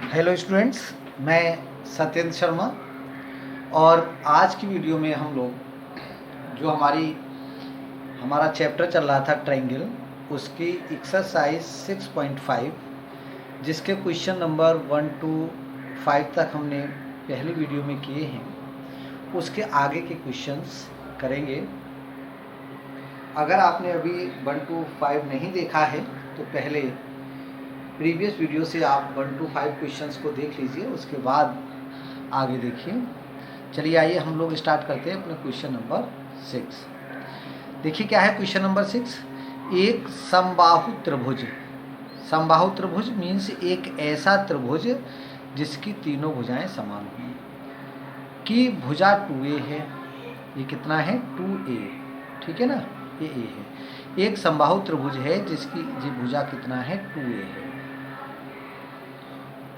Hello students, मैं सत्येंद्र शर्मा। और आज की वीडियो में हम लोग जो हमारा चैप्टर चल रहा था ट्रायंगल, उसकी एक्सरसाइज 6.5 जिसके क्वेश्चन नंबर 1 to 5 तक हमने पहली वीडियो में किए हैं, उसके आगे के क्वेश्चंस करेंगे। अगर आपने अभी 1 to 5 नहीं देखा है तो पहले प्रीवियस वीडियो से आप 1 to 5 क्वेश्चंस को देख लीजिए, उसके बाद आगे देखिए। चलिए आइए हम लोग स्टार्ट करते हैं अपने क्वेश्चन नंबर 6। देखिए क्या है क्वेश्चन नंबर 6। एक समबाहु त्रिभुज, समबाहु त्रिभुज मीन्स एक ऐसा त्रिभुज जिसकी तीनों भुजाएं समान हों, की भुजा 2a है। ये कितना है? 2a, ठीक है ना, ये a है। एक समबाहु त्रिभुज है जिसकी भुजा कितना है? 2a है।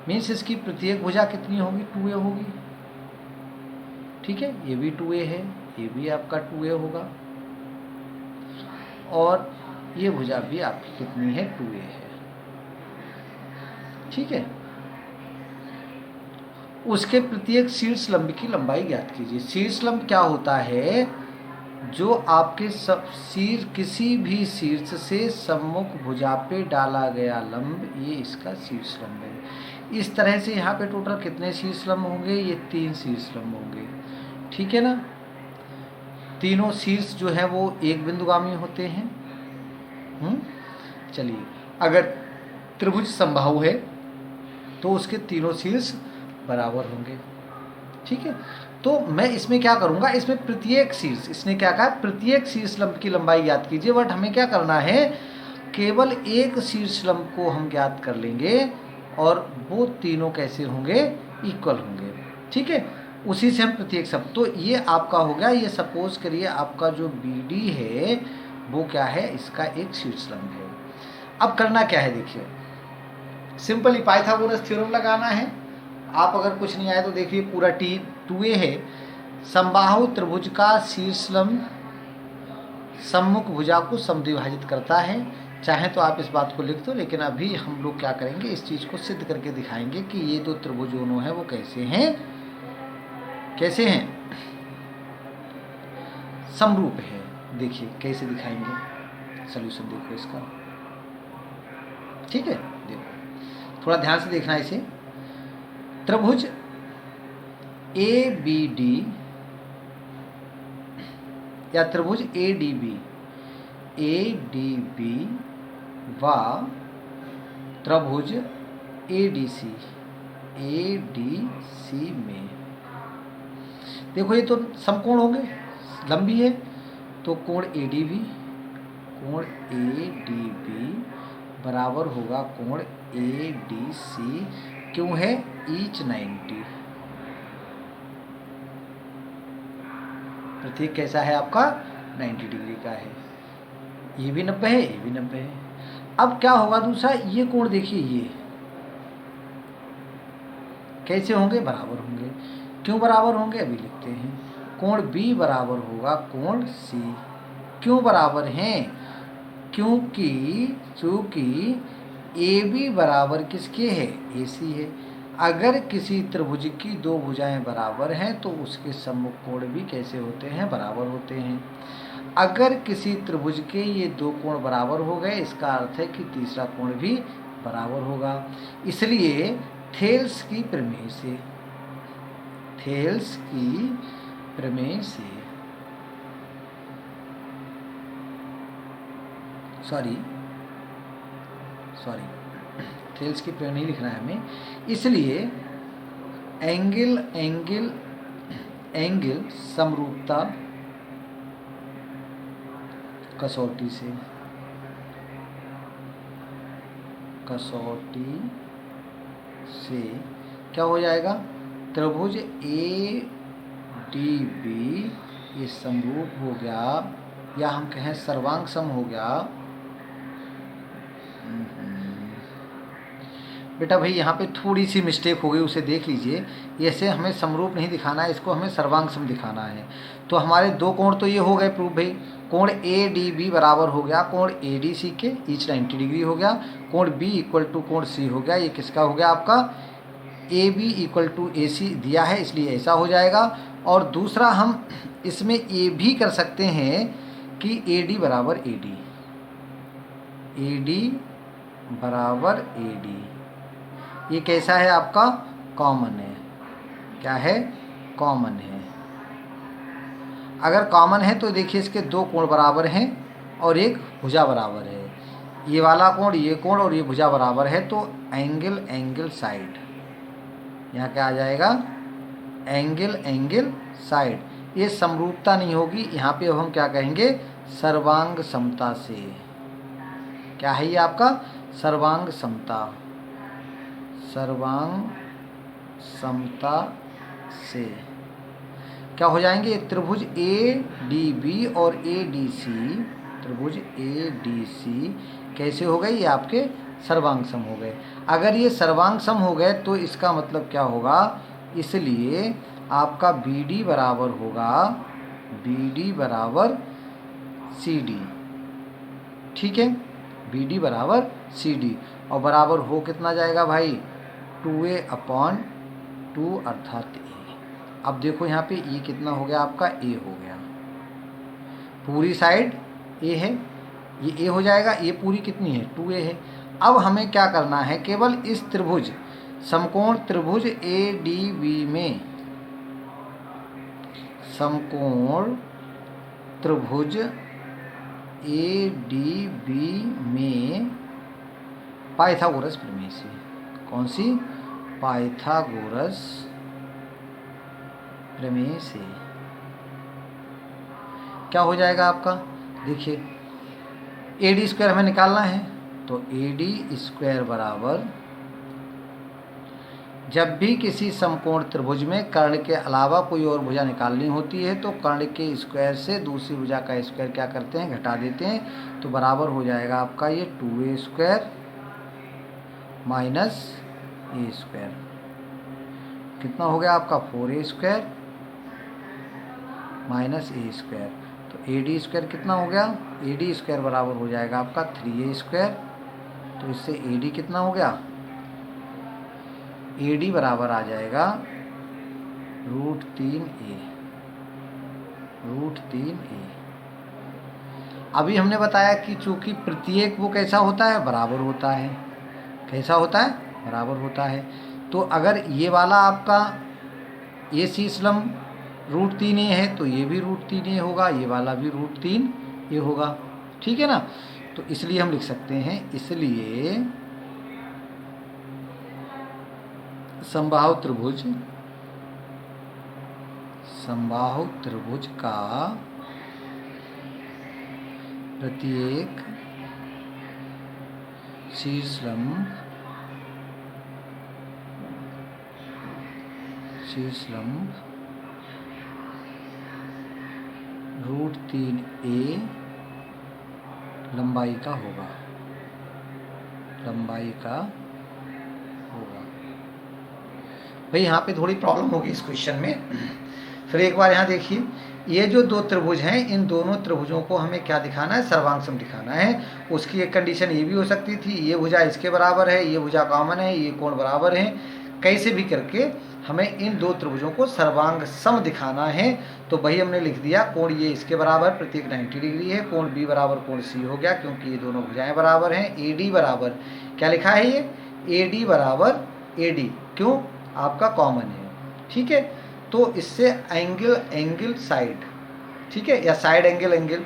मीन्स इसकी प्रत्येक भुजा कितनी होगी? 2a होगी, ठीक है। ये भी 2a है, ये भी आपका 2a होगा, और ये भुजा भी आपकी कितनी है? 2a है, ठीक है। उसके प्रत्येक शीर्ष लंब की लंबाई ज्ञात कीजिए। शीर्ष लंब क्या होता है? जो आपके किसी भी शीर्ष से सम्मुख भुजा पे डाला गया लंब, ये इसका शीर्ष लंब है। इस तरह से यहाँ पे टोटल कितने शीर्ष लंब होंगे? ये 3 शीर्ष लंब होंगे, ठीक है ना। तीनों शीर्ष जो है वो एक बिंदुगामी होते हैं। चलिए, अगर त्रिभुज समबाहु है तो उसके तीनों शीर्ष बराबर होंगे, ठीक है। तो मैं इसमें क्या करूंगा, इसमें प्रत्येक शीर्ष, इसने क्या कहा? प्रत्येक शीर्ष लंब की लंबाई ज्ञात कीजिए। बट हमें क्या करना है? केवल एक शीर्ष लंब को हम ज्ञात कर लेंगे, और वो तीनों कैसे होंगे? इक्वल होंगे, ठीक है। उसी से हम प्रत्येक शब्द, तो ये आपका हो गया। ये सपोज करिए आपका जो BD है वो क्या है? इसका एक शीर्ष लंब है। अब करना क्या है? देखिए, सिंपली पाइथागोरस थ्योरम लगाना है। आप अगर कुछ नहीं आए तो देखिए, पूरा 2a है। समबाहु त्रिभुज का शीर्ष लंब सम्मुख भुजा को समद्विभाजित करता है। चाहे तो आप इस बात को लिख दो, लेकिन अभी हम लोग क्या करेंगे, इस चीज को सिद्ध करके दिखाएंगे कि ये दो त्रिभुज दोनों हैं वो कैसे हैं, कैसे हैं? समरूप है। देखिए कैसे दिखाएंगे, सॉल्यूशन देखो इसका, ठीक है। देखो, थोड़ा ध्यान से देखना इसे। त्रिभुज ABD या त्रिभुज ADB व त्रिभुज ADC में, देखो ये तो समकोण होंगे, लंबी है, तो कोण ADB बराबर होगा कोण ADC। क्यों है? ईच 90। प्रत्येक कैसा है आपका? 90 डिग्री का है। ये भी 90 है, ये भी 90 है। अब क्या होगा दूसरा? ये कोण देखिए, ये कैसे होंगे? बराबर होंगे। क्यों बराबर होंगे? अभी लिखते हैं। कोण B बराबर होगा कोण C। क्यों बराबर हैं? क्योंकि AB बराबर किसके है? AC है। अगर किसी त्रिभुज की दो भुजाएं बराबर हैं तो उसके सम्मुख कोण भी कैसे होते हैं? बराबर होते हैं। अगर किसी त्रिभुज के ये दो कोण बराबर हो गए, इसका अर्थ है कि तीसरा कोण भी बराबर होगा। इसलिए थेल्स की प्रमेय से थेल्स की प्रमेय नहीं लिखना है हमें, इसलिए एंगल समरूपता कसौटी से क्या हो जाएगा? त्रिभुज ADB ये समरूप हो गया, या हम कहें सर्वांग सम हो गया। बेटा भाई यहाँ पे थोड़ी सी मिस्टेक हो गई, उसे देख लीजिए। ऐसे हमें समरूप नहीं दिखाना है, इसको हमें सर्वांग सम दिखाना है। तो हमारे दो कोण तो ये हो गए प्रूफ भाई। कोण ADB बराबर हो गया कोण ADC के, ईच 90 डिग्री हो गया। कोण B इक्वल टू कोण C हो गया। ये किसका हो गया? आपका ए बी इक्वल टू ए सी दिया है, इसलिए ऐसा हो जाएगा। और दूसरा हम इसमें ये भी कर सकते हैं कि ए डी बराबर ए डी, ए डी बराबर ए डी, ये कैसा है आपका? कॉमन है। क्या है? कॉमन है। अगर कॉमन है तो देखिए इसके दो कोण बराबर हैं और एक भुजा बराबर है। ये वाला कोण, ये कोण और ये भुजा बराबर है, तो एंगल एंगल साइड, यहाँ क्या आ जाएगा? Angle angle side. ये समरूपता नहीं होगी, यहाँ पे अब हम क्या कहेंगे? सर्वांग समता से। क्या है ये आपका? सर्वांग समता, सर्वांग समता से क्या हो जाएंगे? त्रिभुज ए डी बी और ए डी सी, त्रिभुज ए डी सी कैसे हो गए? ये आपके सर्वांग सम हो गए। अगर ये सर्वांग सम हो गए तो इसका मतलब क्या होगा? इसलिए आपका बी डी बराबर होगा, बी डी बराबर सी डी। ठीक है, बी डी बराबर सी डी, और बराबर हो कितना जाएगा भाई? 2a/2 अर्थात ए। अब देखो यहाँ पे ये कितना हो गया आपका? ए हो गया। पूरी साइड ए है, ये ए हो जाएगा। ये पूरी कितनी है? 2a है। अब हमें क्या करना है? केवल इस त्रिभुज, समकोण त्रिभुज ए डी बी में, समकोण त्रिभुज ए डी बी में पाइथागोरस प्रमेय से। कौन सी? पाइथागोरस प्रमेय से क्या हो जाएगा आपका? देखिए ए डी स्क्वायर हमें निकालना है, तो ए डी स्क्वायर बराबर, जब भी किसी समकोण त्रिभुज में कर्ण के अलावा कोई और भुजा निकालनी होती है तो कर्ण के स्क्वायर से दूसरी भुजा का स्क्वायर क्या करते हैं? घटा देते हैं। तो बराबर हो जाएगा आपका ये 2a स्क्वायर माइनस ए स्क्वायर। कितना हो गया आपका? 4a स्क्वायर माइनस ए स्क्वायर। तो ए डी स्क्वायर कितना हो गया? ए डी स्क्वायर बराबर हो जाएगा आपका 3a स्क्वायर। तो इससे ए डी कितना हो गया? ए डी बराबर आ जाएगा √3a, √3a। अभी हमने बताया कि चूंकि प्रत्येक वो कैसा होता है? बराबर होता है। कैसा होता है? बराबर होता है। तो अगर ये वाला आपका ए सी स्लम √3a है तो ये भी √3a होगा, ये वाला भी √3a होगा। ठीक है ना? तो इसलिए हम लिख सकते हैं, इसलिए समबाहु त्रिभुज, समबाहु त्रिभुज का प्रत्येक शीर्षलंब √3a लंबाई का होगा, लंबाई का होगा। भाई यहाँ पे थोड़ी प्रॉब्लम होगी इस क्वेश्चन में। फिर एक बार यहाँ देखिए, ये जो दो त्रिभुज हैं, इन दोनों त्रिभुजों को हमें क्या दिखाना है? सर्वांग सम दिखाना है। उसकी एक कंडीशन ये भी हो सकती थी, ये भुजा इसके बराबर है, ये भुजा कॉमन है, ये कोण बराबर है। कैसे भी करके हमें इन दो त्रिभुजों को सर्वांग सम दिखाना है। तो वही हमने लिख दिया, कोण ये इसके बराबर प्रत्येक 90 डिग्री है, कोण बी बराबर कोण सी हो गया क्योंकि ये दोनों भुजाएं बराबर हैं। ए डी बराबर क्या लिखा है? ये ए डी बराबर ए डी, क्यों? आपका कॉमन है। ठीक है, तो इससे एंगल एंगल साइड, ठीक है, या साइड एंगल एंगल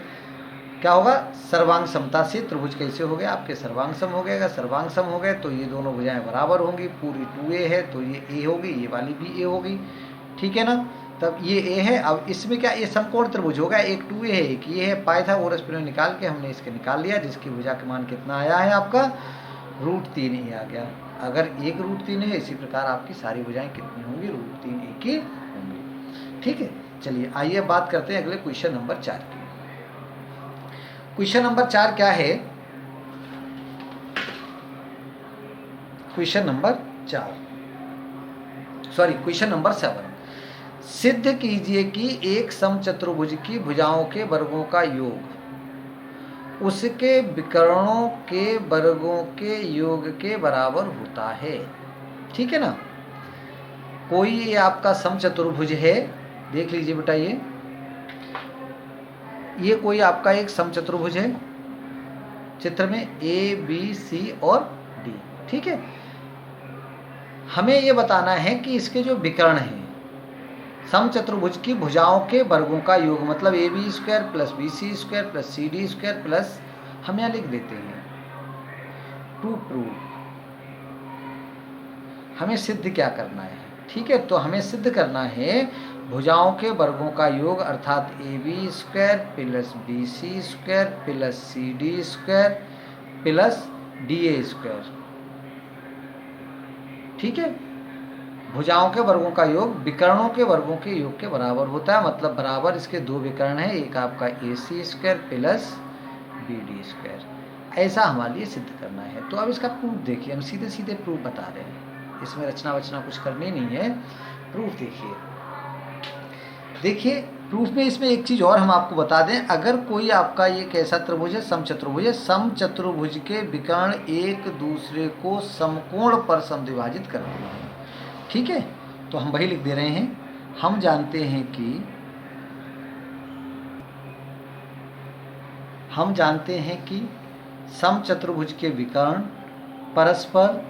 क्या होगा? सर्वांग समता से त्रिभुज कैसे हो गए? आपके सर्वांग सम हो गए। अगर सर्वांग सम हो गए तो ये दोनों भुजाएं बराबर होंगी। पूरी 2a है तो ये a होगी, ये वाली भी a होगी। ठीक है ना? तब ये a है। अब इसमें क्या, ये समकोण त्रिभुज होगा, एक 2a है एक ये है। पाइथागोरस प्रमेय निकाल के हमने इसके निकाल लिया, जिसकी भुजा का मान कितना आया है आपका? √3a आ गया। अगर एक √3 है, इसी प्रकार आपकी सारी भुजाएं कितनी होंगी? √3a की होंगी। ठीक है, चलिए आइए बात करते हैं अगले क्वेश्चन नंबर 4 की। क्वेश्चन नंबर 4 क्या है? Question number 4, sorry question number 7। सिद्ध कीजिए कि एक समचतुर्भुज की भुजाओं के वर्गों का योग उसके विकर्णों के वर्गों के योग के बराबर होता है। ठीक है ना? कोई ये आपका समचतुर्भुज है, देख लीजिए बेटा, ये कोई आपका एक समचतुर्भुज है चित्र में, ए बी सी और डी, ठीक है। हमें ये बताना है कि इसके जो विकर्ण हैं, समचतुर्भुज की भुजाओं के वर्गों का योग, मतलब A B square plus B C square plus C D square plus, हम यहाँ लिख देते हैं टू प्रूव। हमें सिद्ध क्या करना है, ठीक है। तो हमें सिद्ध करना है भुजाओं के वर्गों का योग, अर्थात A B square plus B C square plus C D square plus D A square, ठीक है। भुजाओं के वर्गों का योग विकर्णों के वर्गों के योग के बराबर होता है, मतलब बराबर इसके दो विकर्ण हैं, एक आपका A C square plus B D square. ऐसा हमारे लिए सिद्ध करना है। तो अब इसका प्रूफ देखिए, हम सीधे सीधे प्रूफ बता रहे हैं, इसमें रचना वचना कुछ करनी नहीं है। प्रूफ देखिए प्रूफ में इसमें एक चीज़ और हम आपको बता दें, अगर कोई आपका ये कैसा त्रिभुज है, समचतुर्भुज है, समचतुर्भुज के विकर्ण एक दूसरे को समकोण पर समद्विभाजित करते हैं, ठीक है। तो हम वही लिख दे रहे हैं, हम जानते हैं कि समचतुर्भुज के विकर्ण परस्पर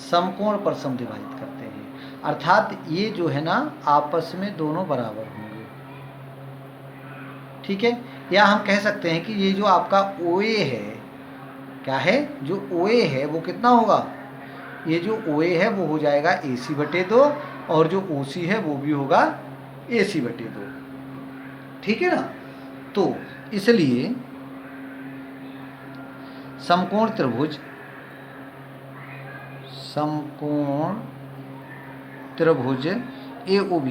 समकोण पर समद्विभाजित करते हैं, अर्थात ये जो है ना आपस में दोनों बराबर होंगे, ठीक है। या हम कह सकते हैं कि ये जो आपका OA है, क्या है, जो OA है वो कितना होगा, ये जो OA है वो हो जाएगा AC/2, और जो OC है वो भी होगा AC/2, ठीक है ना। तो इसलिए समकोण त्रिभुज AOB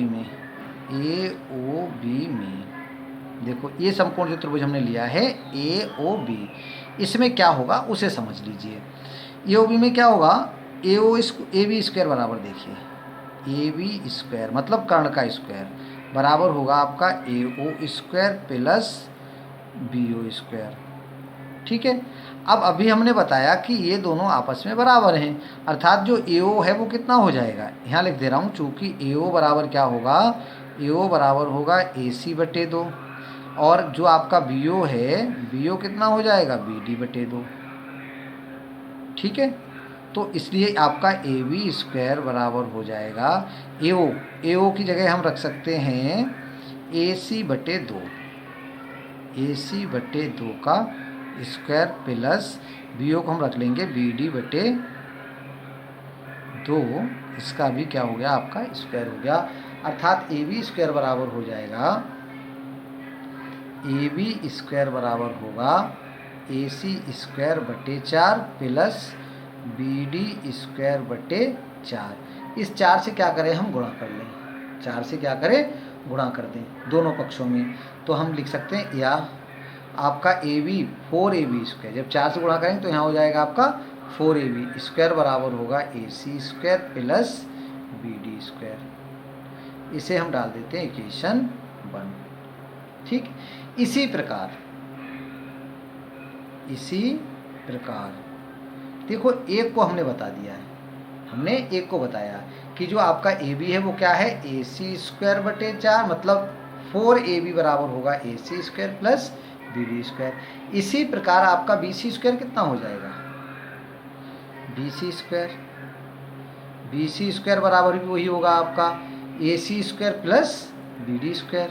में देखो, ये समकोण त्रिभुज हमने लिया है AOB, इसमें क्या होगा उसे समझ लीजिए। AOB में क्या होगा, AB स्क्वायर बराबर, देखिए AB स्क्वायर मतलब कर्ण का स्क्वायर बराबर होगा आपका AO square plus BO square, ठीक है। अब अभी हमने बताया कि ये दोनों आपस में बराबर हैं, अर्थात जो AO है वो कितना हो जाएगा, यहाँ लिख दे रहा हूँ, चूँकि AO बराबर क्या होगा, AO बराबर होगा AC/2, और जो आपका BO है, BO कितना हो जाएगा, BD/2, ठीक है। तो इसलिए आपका AB स्क्वायर बराबर हो जाएगा AO की जगह हम रख सकते हैं AC/2 का स्क्वायर प्लस BO को हम रख लेंगे BD/2, इसका भी क्या हो गया, आपका स्क्वायर हो गया, अर्थात AB स्क्वायर बराबर हो जाएगा, AB स्क्वायर बराबर होगा AC स्क्वायर बटे 4 प्लस BD स्क्वायर बटे 4। इस 4 से क्या करें, हम गुणा कर लें, 4 से क्या करें, गुणा कर दें दोनों पक्षों में। तो हम लिख सकते हैं, या आपका AB 4AB स्क्वायर, जब 4 से गुणा करेंगे तो यहाँ हो जाएगा आपका 4AB स्क्वायर बराबर होगा AC square plus BD square. इसे हम डाल देते हैं इक्वेशन 1, ठीक। इसी प्रकार देखो, एक को हमने बता दिया है, हमने एक को बताया कि जो आपका AB है वो क्या है, AC स्क्वायर बटे 4, मतलब 4AB बराबर होगा AC square plus BD square. इसी प्रकार आपका BC स्क्वायर कितना हो जाएगा, BC स्क्वायर बराबर भी वही होगा आपका AC square plus BD square,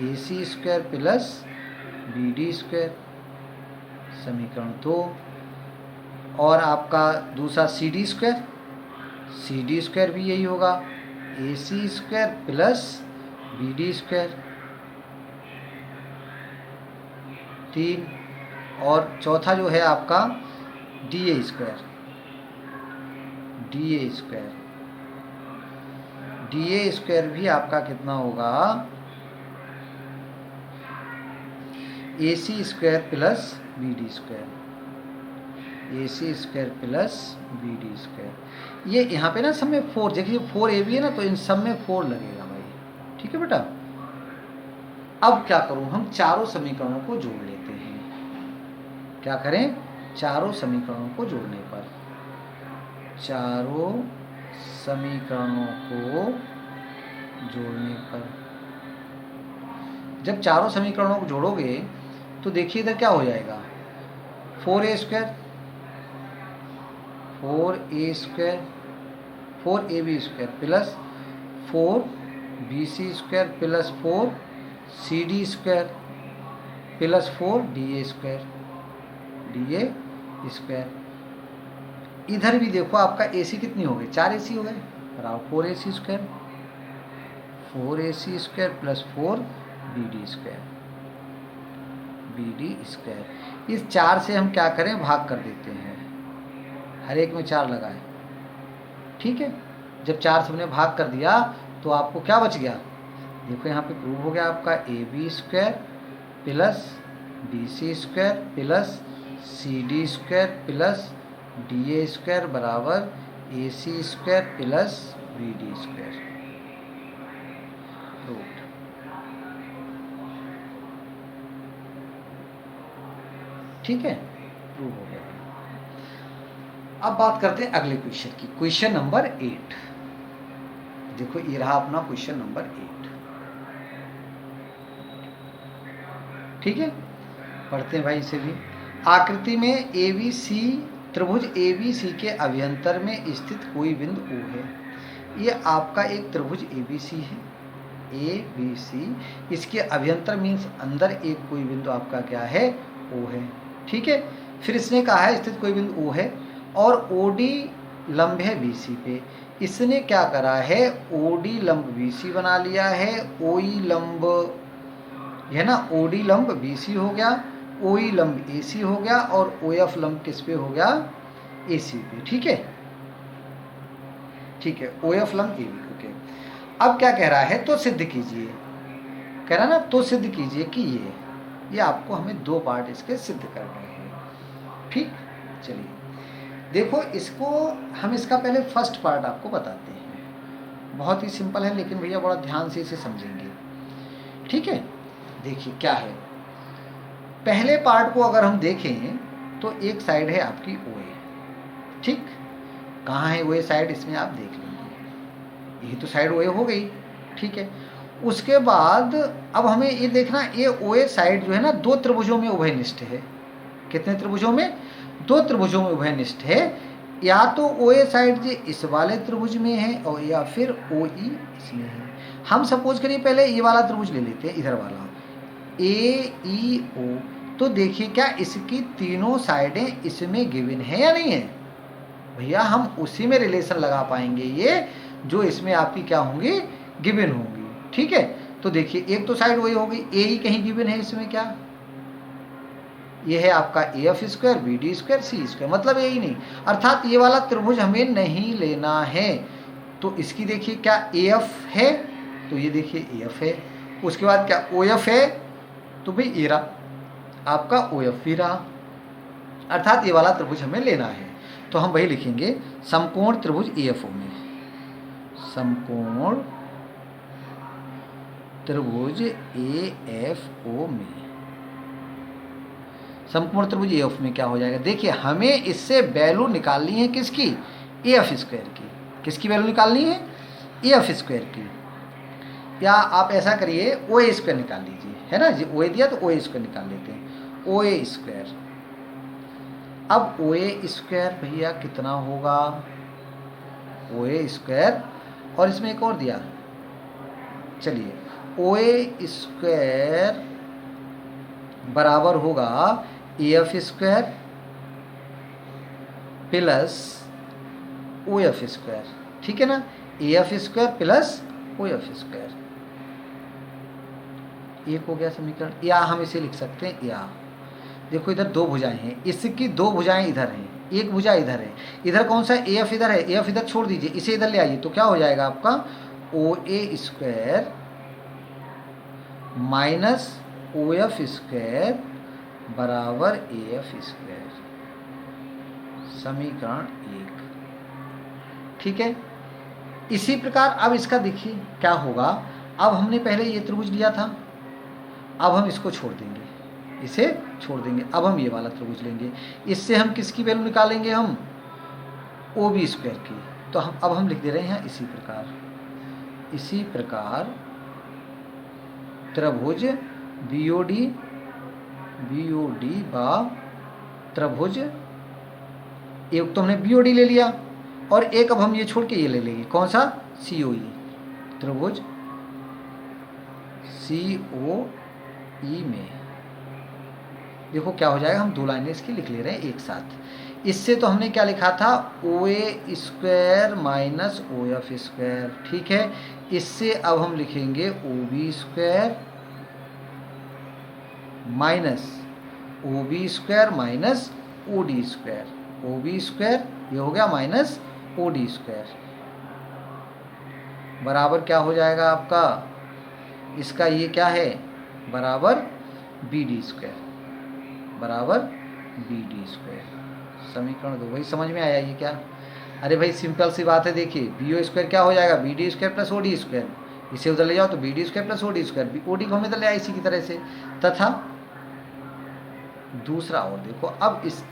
AC square plus BD square, समीकरण 2। और आपका दूसरा CD स्क्वायर भी यही होगा, AC square plus BD square, 3। और चौथा जो है आपका DA स्क्वायर भी आपका कितना होगा, AC square plus BD square, AC square plus BD square. ये यहाँ पे ना सब में 4, देखिए 4AB है ना, तो इन सब में 4 लगेगा भाई, ठीक है बेटा। अब क्या करूँ, हम चारों समीकरणों को जोड़ लेते हैं। क्या करें, चारों समीकरणों को जोड़ने पर चारों समीकरणों को जोड़ने पर, जब चारों समीकरणों को जोड़ोगे तो देखिए इधर क्या हो जाएगा, 4a square 4ab square plus 4bc square plus 4cd square plus 4da square. इधर भी देखो आपका AC कितनी हो गई, 4AC हो गए, बराबर 4AC square plus 4BD square. इस 4 से हम क्या करें, भाग कर देते हैं, हर एक में 4 लगाए, ठीक है। जब 4 से हमने भाग कर दिया तो आपको क्या बच गया, देखो यहाँ पे प्रूव हो गया आपका AB square plus BC square plus CD square plus DA square बराबर AC square plus BD square. ठीक है, प्रूव हो गया। अब बात करते हैं अगले क्वेश्चन की, क्वेश्चन नंबर 8। देखो ये रहा अपना क्वेश्चन नंबर 8, ठीक है। पढ़ते हैं भाई इसे भी। आकृति में ABC त्रिभुज ABC के अभ्यंतर में स्थित कोई बिंदु O है। ये आपका एक त्रिभुज ABC है, ABC, इसके अभ्यंतर मीन्स अंदर एक कोई बिंदु आपका क्या है, O है, ठीक है। फिर इसने कहा है स्थित कोई बिंदु O है और OD लंब है BC पे। इसने क्या करा है, OD लंब BC बना लिया है, OE लंब है ना, OD लंब BC हो गया, OE लंब AC हो गया और OF लंब किस पे हो गया, AC पे, ठीक है, ठीक है, OF लंब AB, ओके। अब क्या कह रहा है, तो सिद्ध कीजिए, कह रहा ना, तो सिद्ध कीजिए कि ये आपको हमें 2 पार्ट इसके सिद्ध करने हैं, ठीक। चलिए देखो इसको हम, इसका पहले फर्स्ट पार्ट आपको बताते हैं, बहुत ही सिंपल है लेकिन भैया बड़ा ध्यान से इसे समझेंगे, ठीक है। देखिए क्या है, पहले पार्ट को अगर हम देखें तो एक साइड है आपकी OA, ठीक। कहाँ है OA साइड, इसमें आप देख लेंगे, यही तो साइड OA हो गई, ठीक है। उसके बाद अब हमें ये देखना, ये OA साइड जो है ना 2 त्रिभुजों में उभयनिष्ठ है। कितने त्रिभुजों में, 2 त्रिभुजों में उभयनिष्ठ है। या तो OA साइड जी इस वाले त्रिभुज में है और या फिर OE इसमें है। हम सपोज करिए पहले ये वाला त्रिभुज ले लेते हैं, इधर वाला AEO, तो देखिए क्या इसकी तीनों साइडें इसमें गिवन है या नहीं है, भैया हम उसी में रिलेशन लगा पाएंगे ये जो इसमें आपकी क्या होंगी, गिवन होंगी, ठीक है। तो देखिए एक तो साइड वही हो गई, AE कहीं गिवन है इसमें, क्या ये है आपका AF square BD square C square, मतलब यही नहीं, अर्थात ये वाला त्रिभुज हमें नहीं लेना है। तो इसकी देखिए क्या AF है, तो ये देखिए AF है, उसके बाद क्या OF है, तो भाई ये रहा आपका OF भी रहा, अर्थात ये वाला त्रिभुज हमें लेना है। तो हम वही लिखेंगे, समकोण त्रिभुज AFO में, समकोण त्रिभुज AFO में, समकोण त्रिभुज AF में क्या हो जाएगा, देखिए हमें इससे वैल्यू निकालनी है किसकी, AF स्क्वायर की। किसकी वैल्यू निकालनी है, AF स्क्वायर की। या आप ऐसा करिए OA स्क्वायर निकाल लीजिए, है ना जी, OA दिया तो OA स्क्वायर निकाल लेते हैं, OA स्क्वायर। अब OA स्क्वायर भैया कितना होगा, OA स्क्वायर, और इसमें एक और दिया, चलिए OA स्क्वायर बराबर होगा AF square plus OF square, ठीक है ना, AF square plus OF square, एक हो गया समीकरण। या हम इसे लिख सकते हैं, या देखो इधर 2 भुजाएं हैं, इसकी 2 भुजाएं इधर हैं, एक भुजा इधर है, इधर कौन सा AF इधर है, AF इधर छोड़ दीजिए, इसे इधर ले आइए, तो क्या हो जाएगा आपका OA square minus OF square बराबर AF स्क्वायर, समीकरण 1, ठीक है। इसी प्रकार अब इसका देखिए क्या होगा, अब हमने पहले ये त्रिभुज लिया था, अब हम इसको छोड़ देंगे, इसे छोड़ देंगे, अब हम ये वाला त्रिभुज लेंगे, इससे हम किसकी वैल्यू निकालेंगे, हम OB स्क्वायर की, तो अब हम लिख दे रहे हैं इसी प्रकार त्रिभुज बीओडी बा त्रिभुज, एक तो हमने बीओडी ले लिया और एक अब हम ये छोड़ के ये ले लेंगे, कौन सा, सीओई, त्रिभुज सीओई में देखो क्या हो जाएगा, हम दो लाइनें इसकी लिख ले रहे हैं एक साथ। इससे तो हमने क्या लिखा था, O A square minus O F square, ठीक है। इससे अब हम लिखेंगे O B square minus O B square minus O D square, O B square ये हो गया माइनस ओ डी स्क्वायर, बराबर क्या हो जाएगा आपका, इसका ये क्या है, बराबर बी डी स्क्वायर, बराबर बी डी स्क्वायर। समीकरण 2 भाई समझ में आया ये क्या, अरे भाई सिंपल सी बात है, देखिए बी ओ स्क्वायर क्या हो जाएगा, B D square plus O D square, इसे उधर ले जाओ तो B D square plus O D square, O D को हम इधर ले आए इसी की तरह से, तथा दूसरा और देखो, अब इस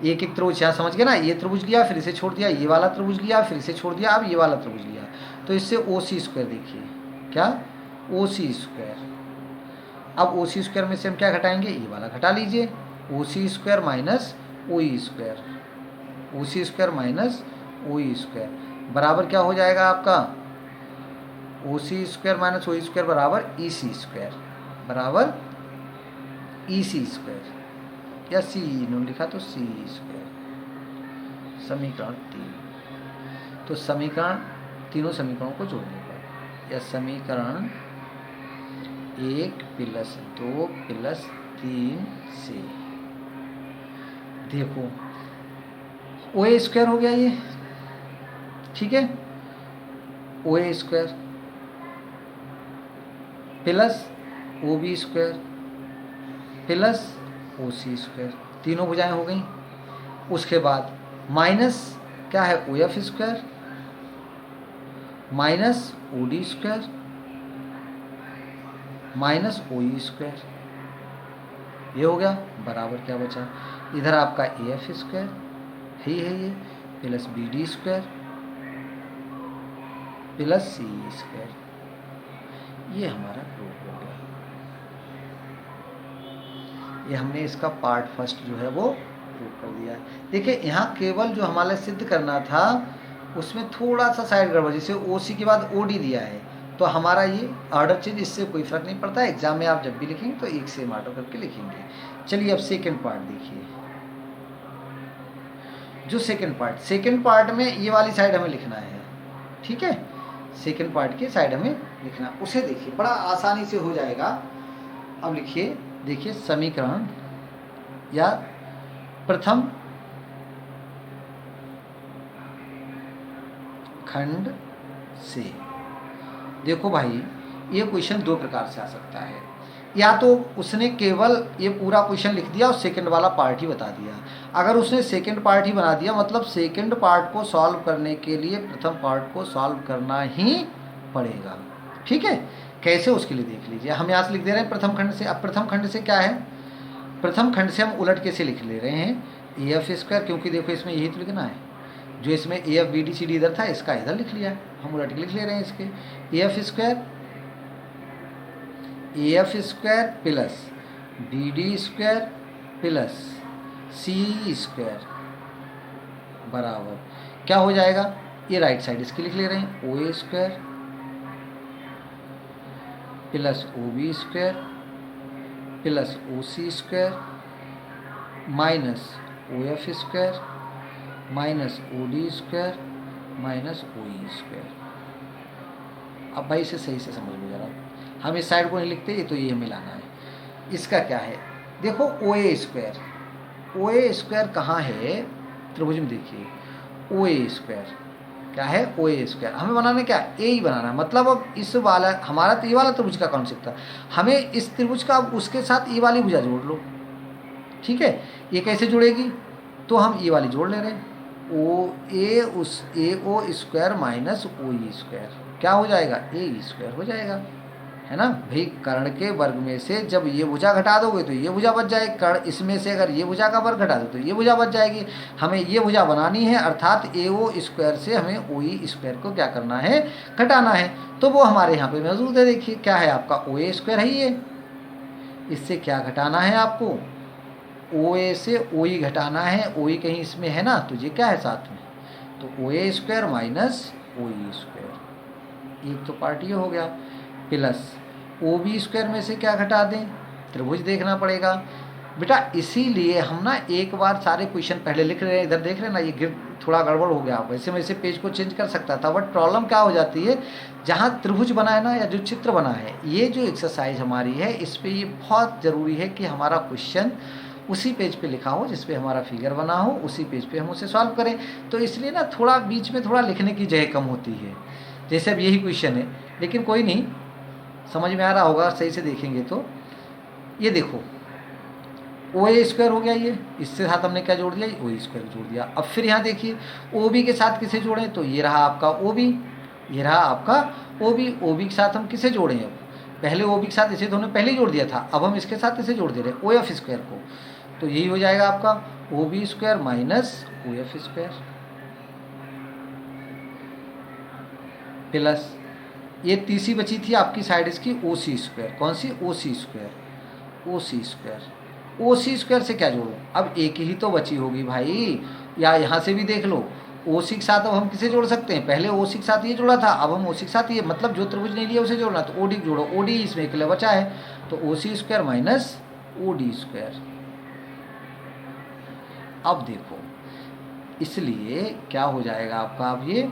एक एक त्रिभुज यहाँ समझ गए ना, ये त्रिभुज लिया फिर इसे छोड़ दिया, ये वाला त्रिभुज लिया फिर इसे छोड़ दिया, अब ये वाला त्रिभुज लिया, तो इससे ओ सी स्क्वायर देखिए क्या, ओ सी स्क्वायर, अब ओ सी स्क्वायर में से हम क्या घटाएंगे, ये वाला घटा लीजिए, ओ C square minus O E square, ओ C square minus O E square बराबर क्या हो जाएगा आपका, ओ C square minus O E square बराबर ई सी स्क्वायर, बराबर ई सी स्क्वायर, या सी इन्होंने लिखा तो सी स्क्वायर, समीकरण 3। तो समीकरण तीनों समीकरणों को जोड़ने पर या समीकरण 1 प्लस 2 प्लस 3 से देखो ओ ए स्क्वायर हो गया ये, ठीक है, O A square plus O B square plus O C square, तीनों भुजाएं हो गई। उसके बाद माइनस क्या है, O F square minus O D square minus O E square, ये हो गया, बराबर क्या बचा, इधर आपका ए एफ स्क्वायर है ये plus B D square plus C square, ये हमारा प्रूफ हो गया। ये हमने इसका पार्ट फर्स्ट जो है वो प्रूफ कर दिया है। देखिए यहाँ केवल जो हमारे सिद्ध करना था उसमें थोड़ा सा साइड गड़बड़, जैसे ओ सी के बाद ओ डी दिया है तो हमारा ये ऑर्डर चेंज, इससे कोई फर्क नहीं पड़ता, एग्जाम में आप जब भी लिखेंगे तो एक सेम ऑर्डर करके लिखेंगे। चलिए अब सेकंड पार्ट देखिए, जो सेकंड पार्ट में ये वाली साइड हमें लिखना है, ठीक है, सेकंड पार्ट की साइड हमें लिखना, उसे देखिए बड़ा आसानी से हो जाएगा। अब लिखिए, देखिए समीकरण या प्रथम खंड से, देखो भाई ये क्वेश्चन दो प्रकार से आ सकता है, या तो उसने केवल ये पूरा क्वेश्चन लिख दिया और सेकंड वाला पार्ट ही बता दिया। अगर उसने सेकंड पार्ट ही बना दिया मतलब सेकंड पार्ट को सॉल्व करने के लिए प्रथम पार्ट को सॉल्व करना ही पड़ेगा, ठीक है। कैसे, उसके लिए देख लीजिए, हम यहाँ से लिख दे रहे हैं प्रथम खंड से। अब प्रथम खंड से क्या है, प्रथम खंड से हम उलट के से लिख ले रहे हैं ए एफ स्क्वायर, क्योंकि देखो इसमें यही तो लिखना है, जो इसमें A F B D C D इधर था इसका इधर लिख लिया, हम उलट के लिख ले रहे हैं इसके, A F square plus B D square plus C square बराबर क्या हो जाएगा, ये राइट साइड इसकी लिख ले रहे हैं, O A square plus O B square plus O C square minus O F square minus O D square minus O E square. अब भाई इसे सही से समझ लो जरा, हम इस साइड को नहीं लिखते, ये तो ये मिलाना है। इसका क्या है, देखो ओ ए स्क्वायर कहाँ है त्रिभुज में, देखिए ओ ए स्क्वायर क्या है, ओ ए स्क्वायर हमें बनाना क्या, ए ही बनाना है। मतलब अब इस वाला हमारा तो ये वाला त्रिभुज का कॉन्सेप्ट था, हमें इस त्रिभुज का अब उसके साथ ये वाली भुजा जोड़ लो, ठीक है। ये कैसे जुड़ेगी, तो हम ये वाली जोड़ ले रहे हैं, ओ ए उस ए O square minus O E square क्या हो जाएगा, ए ई स्क्वायर हो जाएगा, है ना भाई। कर्ण के वर्ग में से जब ये भुजा घटा दोगे तो ये भुजा बच जाएगी, कर्ण इसमें से अगर ये भुजा का वर्ग घटा दो तो ये भुजा बच जाएगी। हमें ये भुजा बनानी है, अर्थात AO स्क्वायर से हमें OE स्क्वायर को क्या करना है, घटाना है। तो वो हमारे यहाँ पे मौजूद है। देखिए क्या है आपका OA स्क्वायर है ये, इससे क्या घटाना है आपको, OA से OE घटाना है। OE कहीं इसमें है ना, तो ये क्या है साथ में, तो OA square minus OE square, एक तो पार्ट ये हो गया, प्लस OB स्क्वायर में से क्या घटा दें, त्रिभुज देखना पड़ेगा बेटा। इसीलिए हम ना एक बार सारे क्वेश्चन पहले लिख रहे हैं, इधर देख रहे हैं ना, ये थोड़ा गड़बड़ हो गया। वैसे मैं इसे पेज को चेंज कर सकता था, बट प्रॉब्लम क्या हो जाती है, जहाँ त्रिभुज बना है ना या जो चित्र बना है, ये जो एक्सरसाइज हमारी है, इस पर ये बहुत ज़रूरी है कि हमारा क्वेश्चन उसी पेज पे लिखा हो जिस पे हमारा फिगर बना हो, उसी पेज पे हम उसे सॉल्व करें। तो इसलिए ना थोड़ा बीच में थोड़ा लिखने की जगह कम होती है। जैसे अब यही क्वेश्चन है, लेकिन कोई नहीं, समझ में आ रहा होगा, सही से देखेंगे तो। ये देखो OA स्क्वायर हो गया, ये इससे साथ हमने क्या जोड़ दिया, OE स्क्वायर जोड़ दिया। अब फिर यहाँ देखिए OB के साथ किसे जोड़ें, तो ये रहा आपका OB, ये रहा आपका OB के साथ हम किसे जोड़ें, अब पहले OB के साथ इसे तो हमने पहले ही जोड़ दिया था, अब हम इसके साथ इसे जोड़ दे रहे हैं OF स्क्वायर को। तो यही हो जाएगा आपका OB square minus OF square, plus ये तीसरी बची थी आपकी साइड इसकी OC स्क्वायर, कौन सी, OC square, OC square. OC square से क्या जोड़ूं, अब एक ही तो बची होगी भाई, या यहाँ से भी देख लो, OC के साथ अब हम किसे जोड़ सकते हैं, पहले OC के साथ ये जोड़ा था, अब हम OC के साथ ये, मतलब जो त्रिभुज नहीं लिया उसे जोड़ना, तो OD जोड़ो, OD इसमें अकेले बचा है, तो OC square minus OD square. अब देखो, इसलिए क्या हो जाएगा आपका, अब ये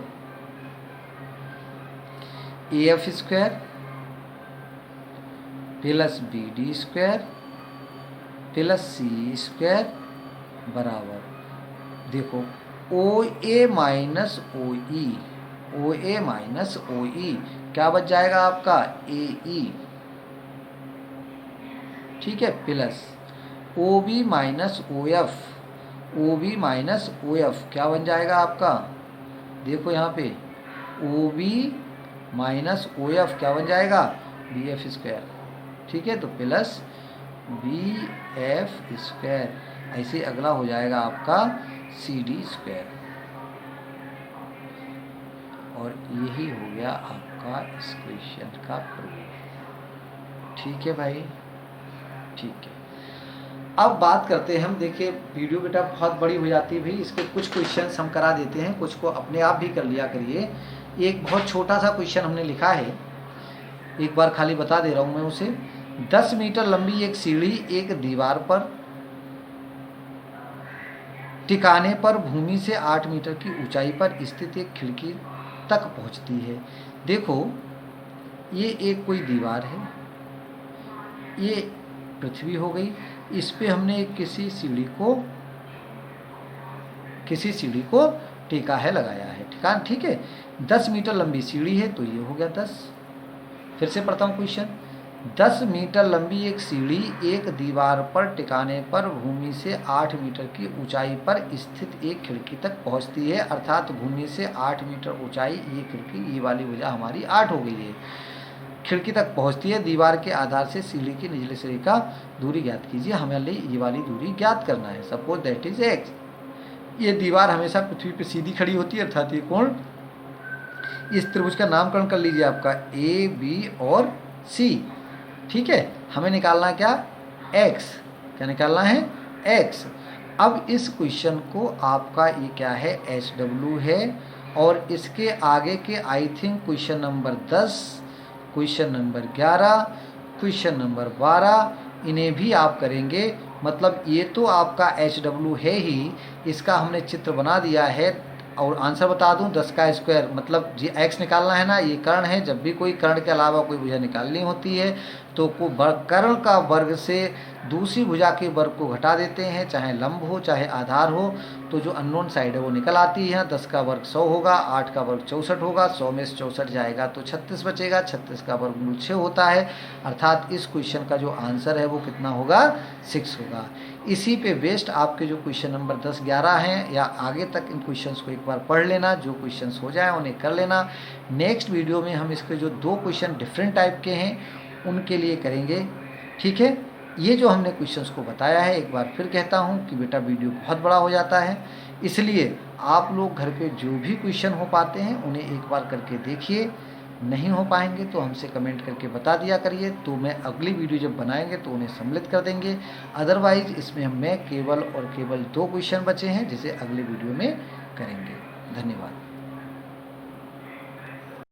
AF square plus BD square plus C square बराबर, देखो OA minus OE, OA minus OE क्या बच जाएगा आपका, AE, ठीक है, plus OB minus OF, OB minus OF क्या बन जाएगा आपका, देखो यहाँ पे OB माइनस OF क्या बन जाएगा, BF स्क्वायर, ठीक है, तो प्लस BF स्क्वायर। ऐसे अगला हो जाएगा आपका CD स्क्वायर, और यही हो गया आपका इस क्वेश्चन का प्रूफ। ठीक है भाई, ठीक है। अब बात करते हैं हम, देखिए वीडियो बेटा बहुत बड़ी हो जाती है भाई, इसके कुछ क्वेश्चंस हम करा देते हैं, कुछ को अपने आप भी कर लिया करिए। एक बहुत छोटा सा क्वेश्चन हमने लिखा है, एक बार खाली बता दे रहा हूँ मैं उसे। 10 मीटर लंबी एक सीढ़ी एक दीवार पर टिकाने पर भूमि से 8 मीटर की ऊंचाई पर स्थित एक खिड़की तक पहुंचती है। देखो ये एक कोई दीवार है, ये पृथ्वी हो गई, इस पे हमने किसी सीढ़ी को टीका है, लगाया है, ठिकान, ठीक है। 10 मीटर लंबी सीढ़ी है, तो ये हो गया 10। फिर से पढ़ता हूँ क्वेश्चन। 10 मीटर लंबी एक सीढ़ी एक दीवार पर टिकाने पर भूमि से 8 मीटर की ऊंचाई पर स्थित एक खिड़की तक पहुंचती है, अर्थात भूमि से 8 मीटर ऊंचाई, ये खिड़की, ये वाली भुजा हमारी 8 हो गई है, खिड़की तक पहुंचती है। दीवार के आधार से सीढ़ी की निचले सिरे का दूरी ज्ञात कीजिए, हमें ये वाली दूरी ज्ञात करना है, सपोज दैट इज x। ये दीवार हमेशा पृथ्वी पर सीधी खड़ी होती है, अर्थात ये कोण, इस त्रिभुज का नामकरण कर लीजिए आपका AB और C, ठीक है। हमें निकालना क्या, x, क्या निकालना है, x। अब इस क्वेश्चन को आपका ये क्या है, HW है, और इसके आगे के I think question number 10, question number 11, question number 12, इन्हें भी आप करेंगे। मतलब ये तो आपका HW है ही, इसका हमने चित्र बना दिया है, और आंसर बता दूं 10 का स्क्वायर, मतलब जी x निकालना है ना, ये कर्ण है। जब भी कोई कर्ण के अलावा कोई भुजा निकालनी होती है तो कर्ण का वर्ग से दूसरी भुजा के वर्ग को घटा देते हैं, चाहे लंब हो चाहे आधार हो, तो जो अननोन साइड है वो निकल आती है। 10 का वर्ग 100 होगा, 8 का वर्ग 64 होगा, 100 में से 64 जाएगा तो 36 बचेगा, 36 का वर्गमूल 6 होता है, अर्थात इस क्वेश्चन का जो आंसर है वो कितना होगा, 6 होगा। इसी पे बेस्ड आपके जो क्वेश्चन नंबर 10, 11 हैं, या आगे तक इन क्वेश्चंस को एक बार पढ़ लेना, जो क्वेश्चंस हो जाए उन्हें कर लेना। नेक्स्ट वीडियो में हम इसके जो 2 क्वेश्चन डिफरेंट टाइप के हैं उनके लिए करेंगे। ठीक है, ये जो हमने क्वेश्चंस को बताया है, एक बार फिर कहता हूँ कि बेटा वीडियो बहुत बड़ा हो जाता है, इसलिए आप लोग घर पे जो भी क्वेश्चन हो पाते हैं उन्हें एक बार करके देखिए। नहीं हो पाएंगे तो हमसे कमेंट करके बता दिया करिए, तो मैं अगली वीडियो जब बनाएंगे तो उन्हें सम्मिलित कर देंगे। अदरवाइज इसमें हमें केवल और केवल 2 क्वेश्चन बचे हैं जिसे अगली वीडियो में करेंगे। धन्यवाद।